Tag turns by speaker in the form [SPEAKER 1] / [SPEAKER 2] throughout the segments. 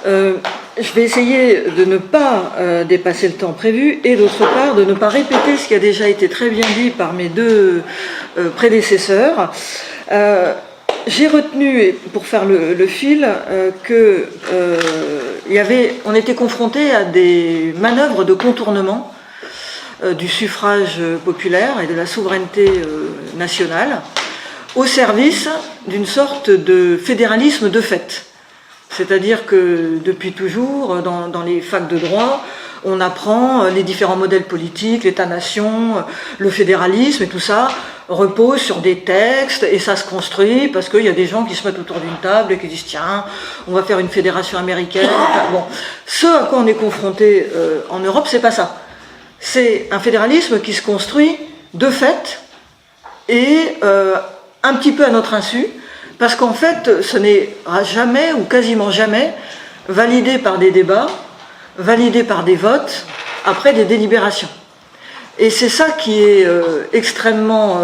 [SPEAKER 1] Je vais essayer de ne pas dépasser le temps prévu et d'autre part de ne pas répéter ce qui a déjà été très bien dit par mes deux prédécesseurs. J'ai retenu, pour faire le fil, on était confronté à des manœuvres de contournement du suffrage populaire et de la souveraineté nationale au service d'une sorte de fédéralisme de fait. C'est-à-dire que depuis toujours, dans les facs de droit, on apprend les différents modèles politiques, l'État-nation, le fédéralisme et tout ça repose sur des textes et ça se construit parce qu'il y a des gens qui se mettent autour d'une table et qui disent tiens, on va faire une fédération américaine. Enfin, bon, ce à quoi on est confronté en Europe, c'est pas ça. C'est un fédéralisme qui se construit de fait et un petit peu à notre insu, parce qu'en fait, ce n'est jamais ou quasiment jamais validé par des débats, validé par des votes, après des délibérations. Et c'est ça qui est extrêmement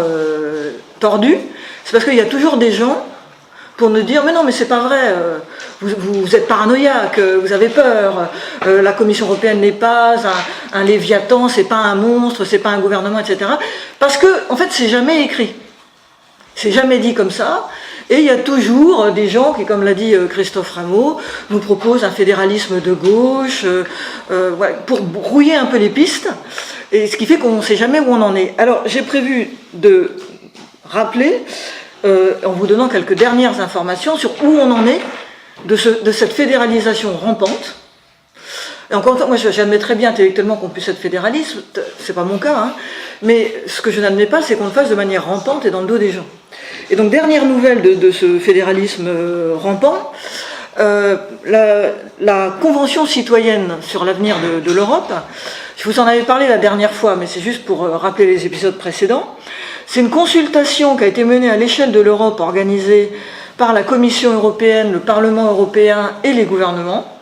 [SPEAKER 1] tordu, c'est parce qu'il y a toujours des gens pour nous dire « mais non, mais c'est pas vrai, vous êtes paranoïaque, vous avez peur, la Commission européenne n'est pas un léviathan, c'est pas un monstre, c'est pas un gouvernement, etc. » Parce que, en fait, c'est jamais écrit. C'est jamais dit comme ça. Et il y a toujours des gens qui, comme l'a dit Christophe Rameau, nous proposent un fédéralisme de gauche, pour brouiller un peu les pistes, et ce qui fait qu'on ne sait jamais où on en est. Alors, j'ai prévu de rappeler, en vous donnant quelques dernières informations sur où on en est de cette fédéralisation rampante. Et encore une fois, moi j'admets très bien intellectuellement qu'on puisse être fédéraliste, c'est pas mon cas, hein, mais ce que je n'admets pas, c'est qu'on le fasse de manière rampante et dans le dos des gens. Et donc, dernière nouvelle de ce fédéralisme rampant, la Convention citoyenne sur l'avenir de l'Europe, je vous en avais parlé la dernière fois, mais c'est juste pour rappeler les épisodes précédents, c'est une consultation qui a été menée à l'échelle de l'Europe, organisée par la Commission européenne, le Parlement européen et les gouvernements,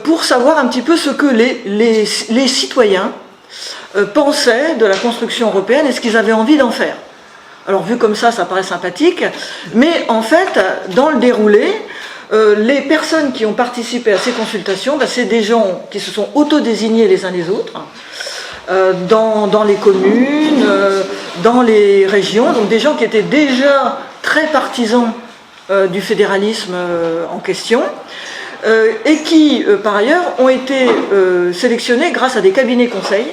[SPEAKER 1] pour savoir un petit peu ce que les citoyens pensaient de la construction européenne et ce qu'ils avaient envie d'en faire. Alors vu comme ça paraît sympathique, mais en fait, dans le déroulé, les personnes qui ont participé à ces consultations, c'est des gens qui se sont autodésignés les uns les autres, dans les communes, dans les régions, donc des gens qui étaient déjà très partisans du fédéralisme en question, et qui, par ailleurs, ont été sélectionnés grâce à des cabinets conseils.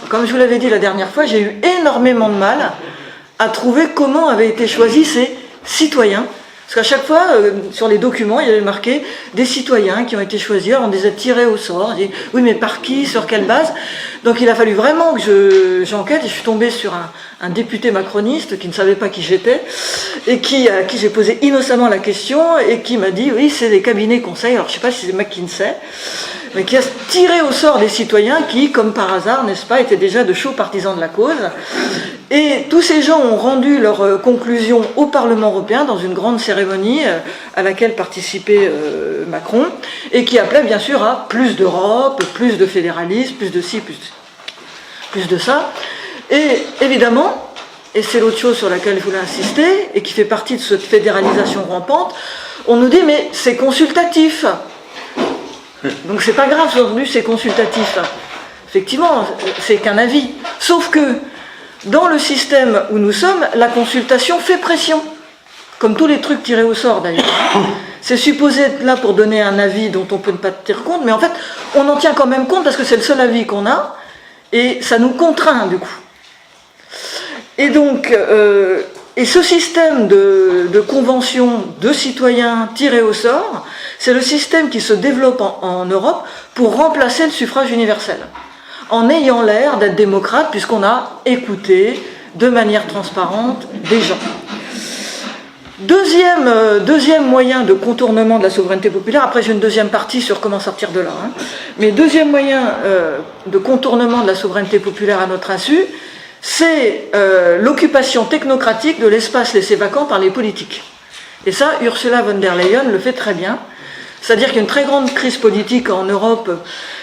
[SPEAKER 1] Comme je vous l'avais dit la dernière fois, j'ai eu énormément de mal à trouver comment avaient été choisis ces citoyens. Parce qu'à chaque fois, sur les documents, il y avait marqué des citoyens qui ont été choisis, on les a tirés au sort. On dit, oui, mais par qui, sur quelle base? Donc il a fallu vraiment que j'enquête, et je suis tombée sur un député macroniste qui ne savait pas qui j'étais, et à qui j'ai posé innocemment la question, et qui m'a dit, oui, c'est des cabinets conseils, alors je ne sais pas si c'est McKinsey, mais qui a tiré au sort des citoyens qui, comme par hasard, n'est-ce pas, étaient déjà de chauds partisans de la cause. Et tous ces gens ont rendu leurs conclusions au Parlement européen dans une grande cérémonie à laquelle participait Macron, et qui appelait bien sûr à plus d'Europe, plus de fédéralisme, plus de ci, plus de ça. Et évidemment, et c'est l'autre chose sur laquelle je voulais insister, et qui fait partie de cette fédéralisation rampante, on nous dit mais c'est consultatif. Donc c'est pas grave, aujourd'hui c'est consultatif. Effectivement, c'est qu'un avis. Sauf que dans le système où nous sommes, la consultation fait pression. Comme tous les trucs tirés au sort d'ailleurs. C'est supposé être là pour donner un avis dont on peut ne pas tenir compte, mais en fait, on en tient quand même compte parce que c'est le seul avis qu'on a, et ça nous contraint du coup. Et donc, et ce système de convention de citoyens tirés au sort, c'est le système qui se développe en Europe pour remplacer le suffrage universel, en ayant l'air d'être démocrate, puisqu'on a écouté de manière transparente des gens. Deuxième moyen de contournement de la souveraineté populaire, après j'ai une deuxième partie sur comment sortir de là, hein. Mais deuxième moyen de contournement de la souveraineté populaire à notre insu, c'est l'occupation technocratique de l'espace laissé vacant par les politiques. Et ça, Ursula von der Leyen le fait très bien. C'est-à-dire qu'il y a une très grande crise politique en Europe.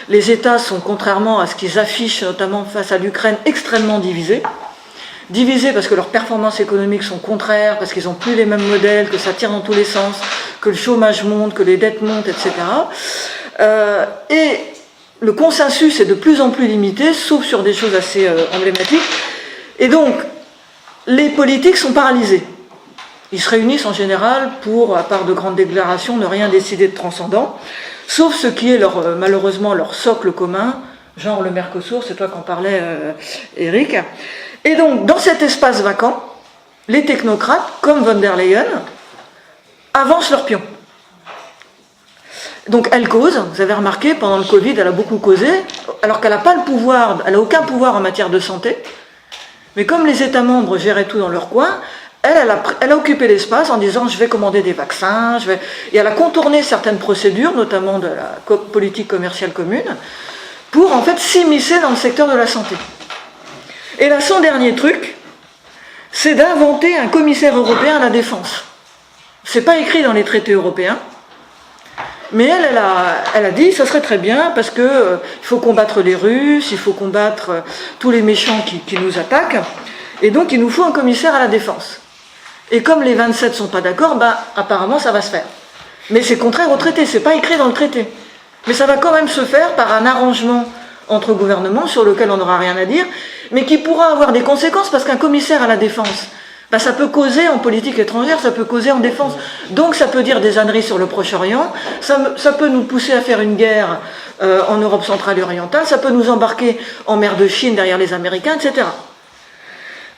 [SPEAKER 1] Les États sont, contrairement à ce qu'ils affichent, notamment face à l'Ukraine, extrêmement divisés. divisés parce que leurs performances économiques sont contraires, parce qu'ils n'ont plus les mêmes modèles, que ça tire dans tous les sens, que le chômage monte, que les dettes montent, etc. Et le consensus est de plus en plus limité, sauf sur des choses assez emblématiques. Et donc, les politiques sont paralysés. Ils se réunissent en général pour, à part de grandes déclarations, ne rien décider de transcendant, sauf ce qui est malheureusement leur socle commun, genre le Mercosur, c'est toi qu'en parlais, Eric. Et donc, dans cet espace vacant, les technocrates, comme von der Leyen, avancent leur pion. Donc elle cause, vous avez remarqué, pendant le Covid, elle a beaucoup causé, alors qu'elle n'a pas le pouvoir, elle n'a aucun pouvoir en matière de santé, mais comme les États membres géraient tout dans leur coin, elle a occupé l'espace en disant je vais commander des vaccins, et elle a contourné certaines procédures, notamment de la politique commerciale commune, pour en fait s'immiscer dans le secteur de la santé. Et là, son dernier truc, c'est d'inventer un commissaire européen à la défense. C'est pas écrit dans les traités européens, mais elle a dit ça serait très bien parce que il faut combattre les Russes, il faut combattre tous les méchants qui nous attaquent, et donc il nous faut un commissaire à la défense. Et comme les 27 sont pas d'accord, apparemment ça va se faire. Mais c'est contraire au traité, c'est pas écrit dans le traité. Mais ça va quand même se faire par un arrangement entre gouvernements sur lequel on n'aura rien à dire, mais qui pourra avoir des conséquences parce qu'un commissaire à la défense, ça peut causer en politique étrangère, ça peut causer en défense. Donc ça peut dire des âneries sur le Proche-Orient, ça peut nous pousser à faire une guerre en Europe centrale et orientale, ça peut nous embarquer en mer de Chine derrière les Américains, etc.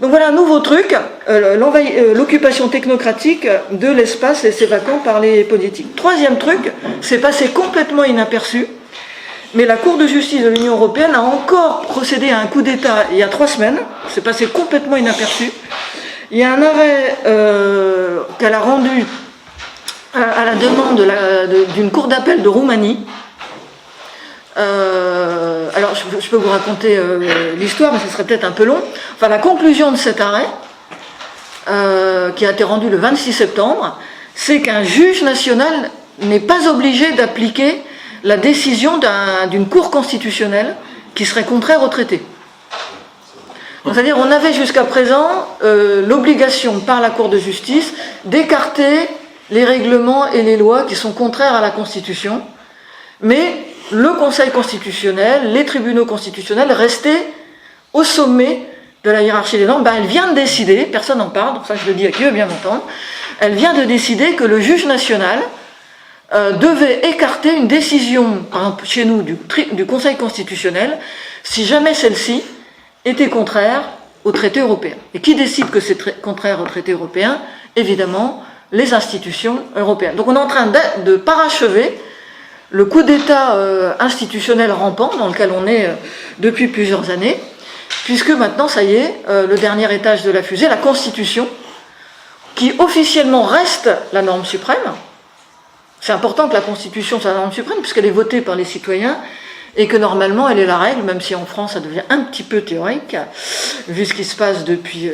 [SPEAKER 1] Donc voilà un nouveau truc, l'occupation technocratique de l'espace laissé vacant par les politiques. Troisième truc, c'est passé complètement inaperçu, mais la Cour de justice de l'Union européenne a encore procédé à un coup d'État il y a 3 semaines, c'est passé complètement inaperçu. Il y a un arrêt qu'elle a rendu à la demande d'une cour d'appel de Roumanie. Alors, je peux vous raconter l'histoire, mais ce serait peut-être un peu long. Enfin, la conclusion de cet arrêt, qui a été rendu le 26 septembre, c'est qu'un juge national n'est pas obligé d'appliquer la décision d'une cour constitutionnelle qui serait contraire au traité. C'est-à-dire on avait jusqu'à présent l'obligation par la Cour de justice d'écarter les règlements et les lois qui sont contraires à la Constitution, mais le Conseil constitutionnel, les tribunaux constitutionnels restaient au sommet de la hiérarchie des normes. Elle vient de décider, personne n'en parle, donc ça je le dis à qui veut bien m'entendre, elle vient de décider que le juge national devait écarter une décision, par exemple chez nous, du Conseil constitutionnel, si jamais celle-ci était contraire au traité européen. Et qui décide que c'est contraire au traité européen? Évidemment, les institutions européennes. Donc on est en train de parachever le coup d'État institutionnel rampant dans lequel on est depuis plusieurs années, puisque maintenant, ça y est, le dernier étage de la fusée, la Constitution, qui officiellement reste la norme suprême. C'est important que la Constitution soit la norme suprême, puisqu'elle est votée par les citoyens, et que normalement elle est la règle, même si en France ça devient un petit peu théorique, vu ce qui se passe depuis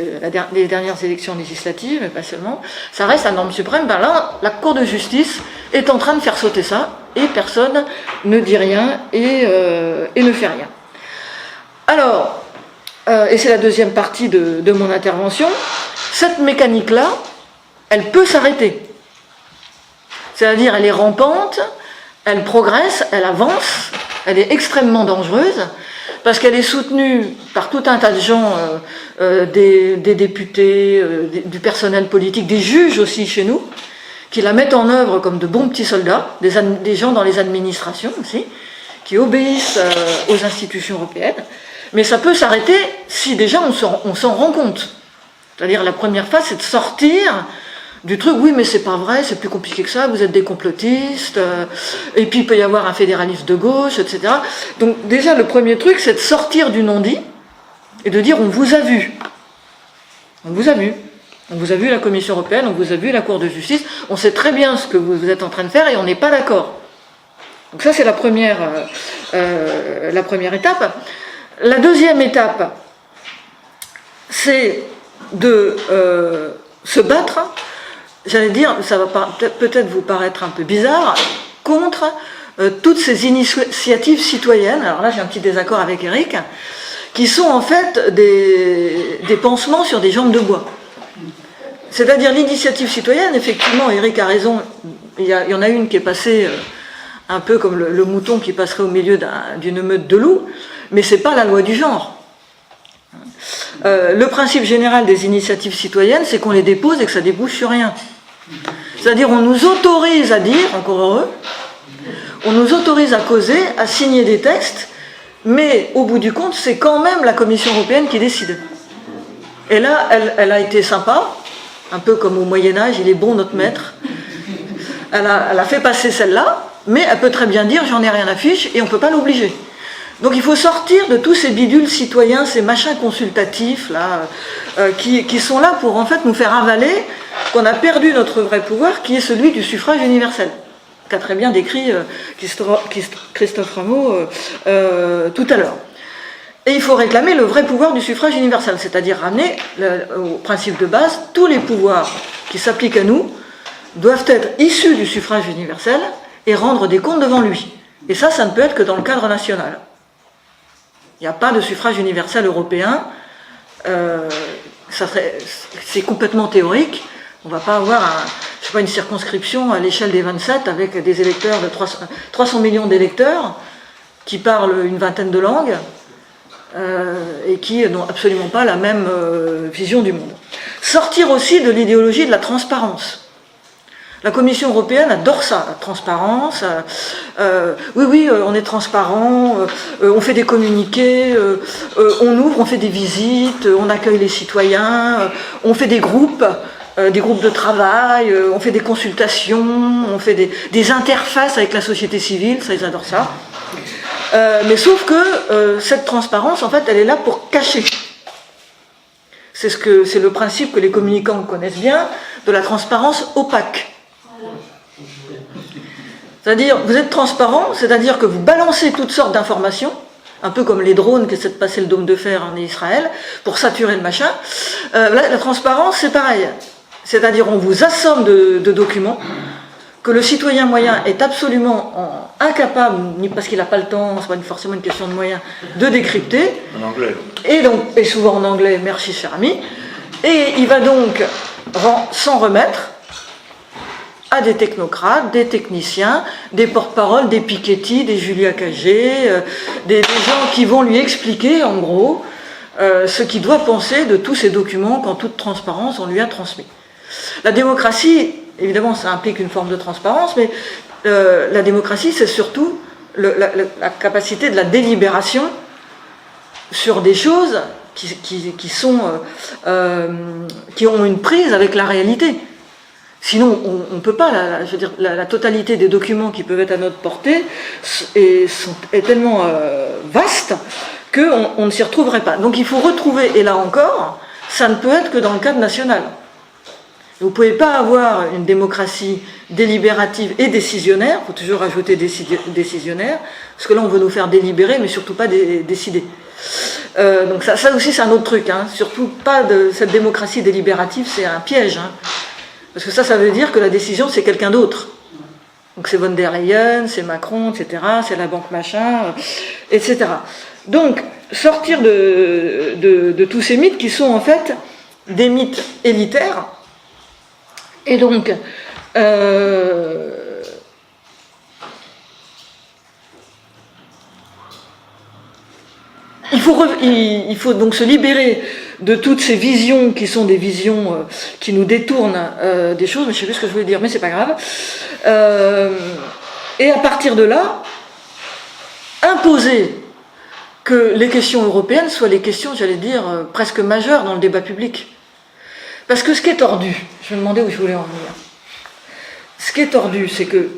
[SPEAKER 1] les dernières élections législatives, et pas seulement, ça reste la norme suprême. Là, la Cour de justice est en train de faire sauter ça, et personne ne dit rien et ne fait rien. Alors, et c'est la deuxième partie de mon intervention, cette mécanique-là, elle peut s'arrêter. C'est-à-dire, elle est rampante, elle progresse, elle avance, elle est extrêmement dangereuse, parce qu'elle est soutenue par tout un tas de gens, des députés, du personnel politique, des juges aussi chez nous, qui la mettent en œuvre comme de bons petits soldats, des gens dans les administrations aussi, qui obéissent aux institutions européennes. Mais ça peut s'arrêter si déjà on s'en rend compte. C'est-à-dire la première phase, c'est de sortir du truc, oui mais c'est pas vrai, c'est plus compliqué que ça, vous êtes des complotistes, et puis il peut y avoir un fédéralisme de gauche, etc. Donc déjà le premier truc, c'est de sortir du non-dit, et de dire on vous a vu. On vous a vu. On vous a vu la Commission européenne, on vous a vu la Cour de justice, on sait très bien ce que vous êtes en train de faire et on n'est pas d'accord. Donc ça c'est la première étape. La deuxième étape, c'est de se battre, j'allais dire, ça va peut-être vous paraître un peu bizarre, contre toutes ces initiatives citoyennes, alors là j'ai un petit désaccord avec Eric, qui sont en fait des pansements sur des jambes de bois. C'est-à-dire l'initiative citoyenne, effectivement, Eric a raison, il y en a une qui est passée un peu comme le mouton qui passerait au milieu d'une meute de loups, mais ce n'est pas la loi du genre. Le principe général des initiatives citoyennes, c'est qu'on les dépose et que ça débouche sur rien. C'est-à-dire on nous autorise à dire, encore heureux, on nous autorise à causer, à signer des textes, mais au bout du compte, c'est quand même la Commission européenne qui décide. Et là, elle a été sympa, un peu comme au Moyen-Âge, il est bon notre maître. Elle a fait passer celle-là, mais elle peut très bien dire j'en ai rien à fiche et on ne peut pas l'obliger. Donc il faut sortir de tous ces bidules citoyens, ces machins consultatifs là, qui sont là pour en fait nous faire avaler qu'on a perdu notre vrai pouvoir qui est celui du suffrage universel, qu'a très bien décrit Christophe Rameau tout à l'heure. Et il faut réclamer le vrai pouvoir du suffrage universel, c'est-à-dire ramener au principe de base, tous les pouvoirs qui s'appliquent à nous doivent être issus du suffrage universel et rendre des comptes devant lui. Et ça ne peut être que dans le cadre national. Il n'y a pas de suffrage universel européen, c'est complètement théorique. On ne va pas avoir une circonscription à l'échelle des 27 avec des électeurs de 300 millions d'électeurs qui parlent une vingtaine de langues et qui n'ont absolument pas la même vision du monde. Sortir aussi de l'idéologie de la transparence. La Commission européenne adore ça, la transparence. Oui, on est transparent, on fait des communiqués, on ouvre, on fait des visites, on accueille les citoyens, on fait des groupes de travail, on fait des consultations, on fait des interfaces avec la société civile, ça ils adorent ça. Mais sauf que cette transparence, en fait, elle est là pour cacher. C'est le principe que les communicants connaissent bien, de la transparence opaque. C'est-à-dire, vous êtes transparent, c'est-à-dire que vous balancez toutes sortes d'informations, un peu comme les drones qui essaient de passer le dôme de fer en Israël, pour saturer le machin. La transparence, c'est pareil. C'est-à-dire, on vous assomme de documents que le citoyen moyen est absolument incapable, ni parce qu'il n'a pas le temps, c'est pas forcément une question de moyens, de décrypter.
[SPEAKER 2] En anglais.
[SPEAKER 1] Et souvent en anglais, merci cher ami. Et il va donc s'en remettre à des technocrates, des techniciens, des porte-paroles, des Piketty, des Julia Cagé, des gens qui vont lui expliquer, en gros, ce qu'il doit penser de tous ces documents qu'en toute transparence on lui a transmis. La démocratie, évidemment, ça implique une forme de transparence, mais la démocratie, c'est surtout la capacité de la délibération sur des choses qui ont une prise avec la réalité. Sinon, on ne peut pas, je veux dire, la totalité des documents qui peuvent être à notre portée est tellement vaste qu'on ne s'y retrouverait pas. Donc il faut retrouver, et là encore, ça ne peut être que dans le cadre national. Vous ne pouvez pas avoir une démocratie délibérative et décisionnaire, il faut toujours ajouter décisionnaire, parce que là on veut nous faire délibérer, mais surtout pas décider. Donc ça aussi c'est un autre truc, hein. Surtout pas de cette démocratie délibérative, c'est un piège. Hein. Parce que ça veut dire que la décision, c'est quelqu'un d'autre. Donc c'est von der Leyen, c'est Macron, etc., c'est la banque machin, etc. Donc, sortir de tous ces mythes qui sont en fait des mythes élitaires. Et donc, il faut donc se libérer de toutes ces visions qui sont des visions qui nous détournent des choses, mais je ne sais plus ce que je voulais dire, mais c'est pas grave. Et à partir de là, imposer que les questions européennes soient les questions, j'allais dire, presque majeures dans le débat public. Parce que ce qui est tordu, je me demandais où je voulais en venir, ce qui est tordu, c'est que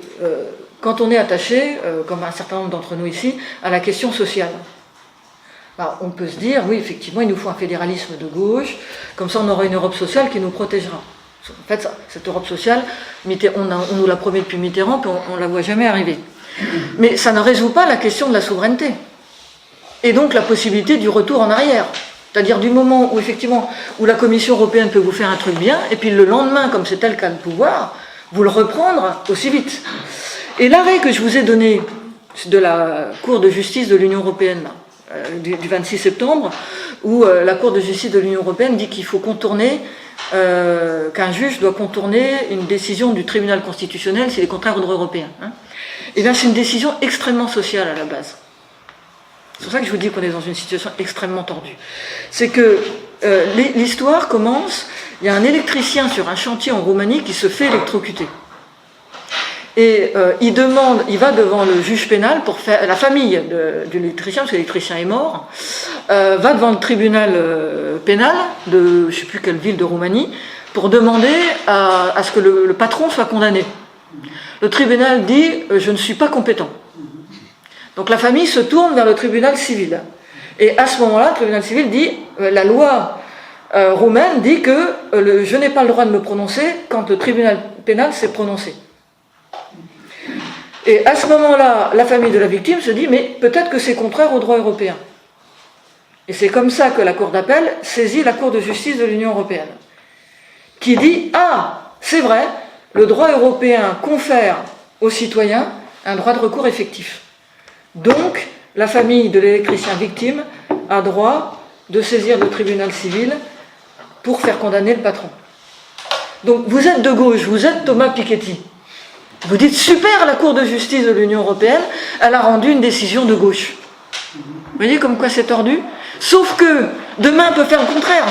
[SPEAKER 1] quand on est attaché, comme un certain nombre d'entre nous ici, à la question sociale, on peut se dire, oui, effectivement, il nous faut un fédéralisme de gauche, comme ça on aura une Europe sociale qui nous protégera. En fait, cette Europe sociale, on nous l'a promis depuis Mitterrand, puis on ne la voit jamais arriver. Mais ça ne résout pas la question de la souveraineté. Et donc la possibilité du retour en arrière. C'est-à-dire du moment où, effectivement, où la Commission européenne peut vous faire un truc bien, et puis le lendemain, comme c'est elle qui a le pouvoir, vous le reprendre aussi vite. Et l'arrêt que je vous ai donné de la Cour de justice de l'Union européenne, là, du 26 septembre, où la Cour de justice de l'Union européenne dit qu'il faut contourner, qu'un juge doit contourner une décision du tribunal constitutionnel s'il est contraire au droit européen. Hein. Et bien c'est une décision extrêmement sociale à la base. C'est pour ça que je vous dis qu'on est dans une situation extrêmement tordue. C'est que l'histoire commence, il y a un électricien sur un chantier en Roumanie qui se fait électrocuter. Et il va devant le juge pénal pour faire, la famille de l'électricien, parce que l'électricien est mort, va devant le tribunal pénal de je ne sais plus quelle ville de Roumanie pour demander à ce que le patron soit condamné. Le tribunal dit je ne suis pas compétent. Donc la famille se tourne vers le tribunal civil. Et à ce moment-là, le tribunal civil dit la loi roumaine dit que je n'ai pas le droit de me prononcer quand le tribunal pénal s'est prononcé. Et à ce moment-là, la famille de la victime se dit mais peut-être que c'est contraire au droit européen. Et c'est comme ça que la Cour d'appel saisit la Cour de justice de l'Union européenne, qui dit ah, c'est vrai, le droit européen confère aux citoyens un droit de recours effectif. Donc, la famille de l'électricien victime a droit de saisir le tribunal civil pour faire condamner le patron. Donc, vous êtes de gauche, vous êtes Thomas Piketty. Vous dites, super, la Cour de justice de l'Union européenne, elle a rendu une décision de gauche. Vous voyez comme quoi c'est tordu? Sauf que, demain, elle peut faire le contraire.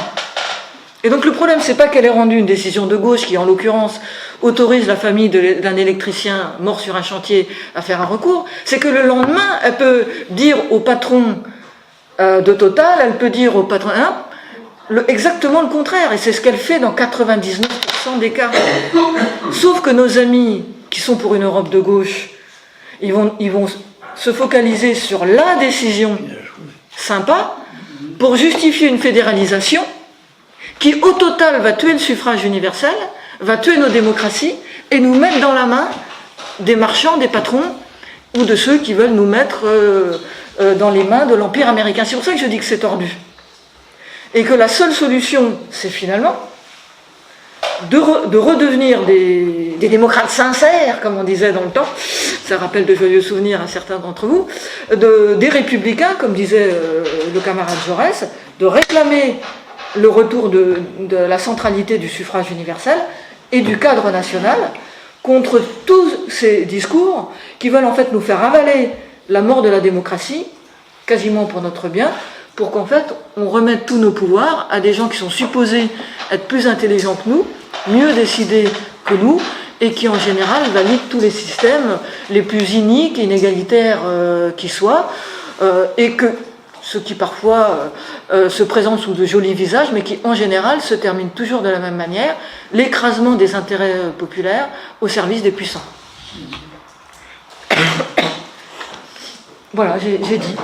[SPEAKER 1] Et donc le problème, c'est pas qu'elle ait rendu une décision de gauche qui, en l'occurrence, autorise la famille d'un électricien mort sur un chantier à faire un recours, c'est que le lendemain, elle peut dire au patron de Total, elle peut dire au patron exactement le contraire, et c'est ce qu'elle fait dans 99% des cas. Sauf que nos amis qui sont pour une Europe de gauche, ils vont se focaliser sur la décision sympa pour justifier une fédéralisation qui, au total, va tuer le suffrage universel, va tuer nos démocraties et nous mettre dans la main des marchands, des patrons, ou de ceux qui veulent nous mettre dans les mains de l'Empire américain. C'est pour ça que je dis que c'est tordu. Et que la seule solution, c'est finalement de redevenir des démocrates sincères, comme on disait dans le temps, ça rappelle de joyeux souvenirs à certains d'entre vous, des républicains, comme disait le camarade Jaurès, de réclamer le retour de la centralité du suffrage universel et du cadre national contre tous ces discours qui veulent en fait nous faire avaler la mort de la démocratie, quasiment pour notre bien, pour qu'en fait on remette tous nos pouvoirs à des gens qui sont supposés être plus intelligents que nous, mieux décidés que nous, et qui en général valident tous les systèmes les plus iniques et inégalitaires qui soient, et que ceux qui parfois se présentent sous de jolis visages, mais qui en général se terminent toujours de la même manière, l'écrasement des intérêts populaires au service des puissants. Voilà, j'ai dit.